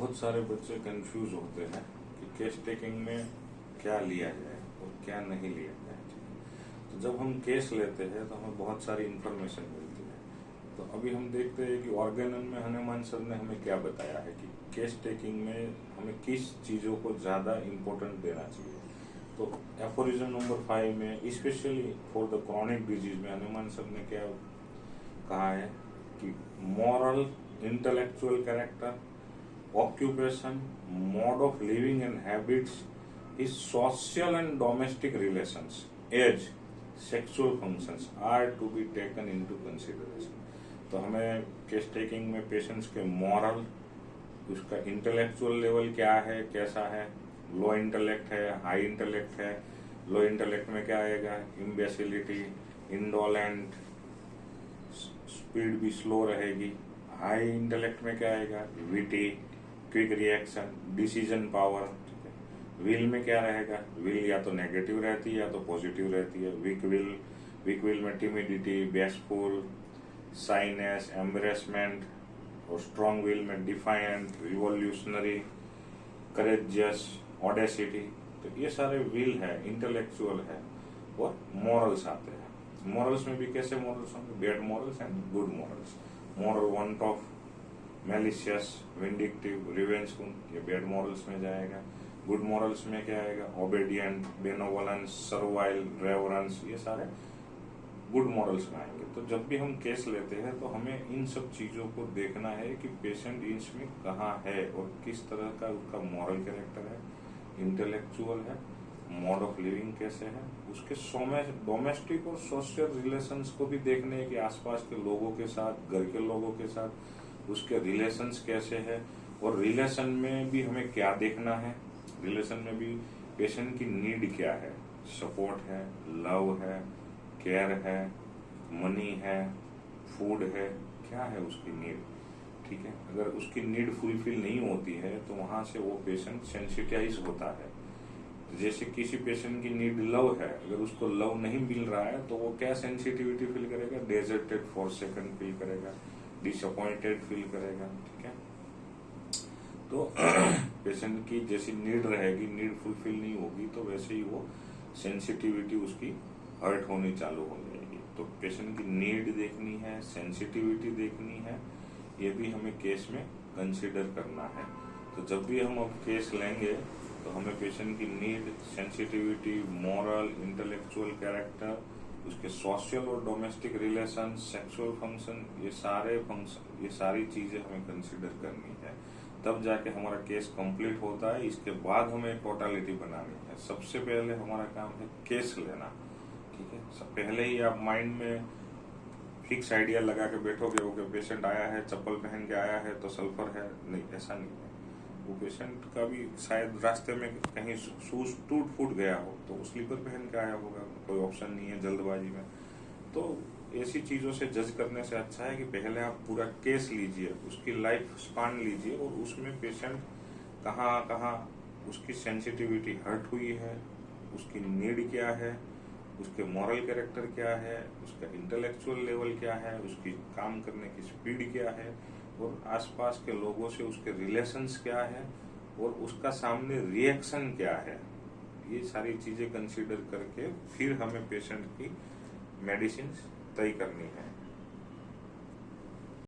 बहुत सारे बच्चे कंफ्यूज होते हैं कि केस टेकिंग में क्या लिया जाए और क्या नहीं लिया जाए। तो जब हम केस लेते हैं तो हमें बहुत सारी इंफॉर्मेशन मिलती है। तो अभी हम देखते हैं कि ऑर्गेनन में हनुमान सर ने हमें क्या बताया है कि केस टेकिंग में हमें किस चीज़ों को ज़्यादा इम्पोर्टेंट देना चाहिए। तो एफोरिज्म नंबर 5 में specially for the chronic disease में हनुमान सर ने क्या कहा है कि moral, intellectual character, occupation, mode of living and habits, his social and domestic relations, age, sexual functions are to be taken into consideration। तो हमें case taking में patients के मॉरल, उसका इंटेलेक्चुअल लेवल क्या है, कैसा है, लो इंटेलेक्ट है, हाई इंटेलेक्ट है। लो इंटेलेक्ट में क्या आएगा, इम्बेसिलिटी, इंडोलेंट, स्पीड भी स्लो रहेगी। हाई इंटेलेक्ट में क्या आएगा, witty, quick reaction, decision power. Will में क्या रहेगा, विल या तो नेगेटिव रहती है या तो पॉजिटिव रहती है। वीक विल में टिमिडिटी, बेसफुल, साइनेस, एम्बरेसमेंट। और स्ट्रॉन्ग विल में डिफाइंट, रिवोल्यूशनरी, करेजियस, ऑडेसिटी। तो ये सारे विल है, इंटेलेक्चुअल है। और मॉरल्स आते हैं। मॉरल्स में भी कैसे मॉरल्स होंगे, bad morals and good morals. Moral want of malicious, vindictive, revengeful, ये बैड मॉरल्स में जाएगा। गुड मॉरल्स में क्या आएगा, ओबेडिएंट, बेनोवलेंस, सर्वाइल, रेवरेंस, ये सारे गुड मॉरल्स में आएंगे। तो जब भी हम केस लेते हैं तो हमें इन सब चीजों को देखना है कि पेशेंट इसमें कहाँ है और किस तरह का उसका मॉरल कैरेक्टर है, इंटेलेक्चुअल है, मोड ऑफ लिविंग कैसे है, उसके डोमेस्टिक और सोशल रिलेशंस को भी देखने हैं कि आसपास के लोगों के साथ, घर के लोगों के साथ उसके रिलेशंस कैसे है। और रिलेशन में भी हमें क्या देखना है, रिलेशन में भी पेशेंट की नीड क्या है, सपोर्ट है, लव है, केयर है, मनी है, फूड है, क्या है उसकी नीड। ठीक है, अगर उसकी नीड फुलफिल नहीं होती है तो वहां से वो पेशेंट सेंसिटाइज होता है। जैसे किसी पेशेंट की नीड लव है, अगर उसको लव नहीं मिल रहा है तो वो क्या सेंसिटिविटी फील करेगा, डेजर्टेड, फॉरसेकन फील करेगा, डिसअपॉइंटेड फील करेगा। ठीक है, तो पेशेंट की जैसी नीड रहेगी, नीड फुलफिल नहीं होगी तो वैसे ही वो सेंसिटिविटी उसकी हर्ट होनी चालू हो जाएगी। तो पेशेंट की नीड देखनी है, सेंसिटिविटी देखनी है, ये भी हमें केस में कंसिडर करना है। तो जब भी हम अब केस लेंगे तो हमें पेशेंट की need, sensitivity, moral, intellectual character, उसके सोशल और डोमेस्टिक रिलेशन, सेक्सुअल फंक्शन, ये सारी चीजें हमें कंसिडर करनी है। तब जाके हमारा केस कंप्लीट होता है। इसके बाद हमें टोटलिटी बनानी है। सबसे पहले हमारा काम है केस लेना। ठीक है, पहले ही आप माइंड में फिक्स आइडिया लगा के बैठोगे कि पेशेंट आया है, चप्पल पहन के आया है तो सल्फर है, नहीं, ऐसा नहीं है। वो पेशेंट का भी शायद रास्ते में कहीं शूज टूट फूट गया हो तो वो स्लीपर पहन के आया होगा, कोई ऑप्शन नहीं है जल्दबाजी में। तो ऐसी चीजों से जज करने से अच्छा है कि पहले आप पूरा केस लीजिए, उसकी लाइफ स्पान लीजिए और उसमें पेशेंट कहाँ कहाँ उसकी सेंसिटिविटी हर्ट हुई है, उसकी नीड क्या है, उसके मॉरल कैरेक्टर क्या है, उसका इंटेलेक्चुअल लेवल क्या है, उसकी काम करने की स्पीड क्या है, और आसपास के लोगों से उसके रिलेशंस क्या है, और उसका सामने रिएक्शन क्या है। ये सारी चीजें कंसीडर करके फिर हमें पेशेंट की मेडिसिन तय करनी है।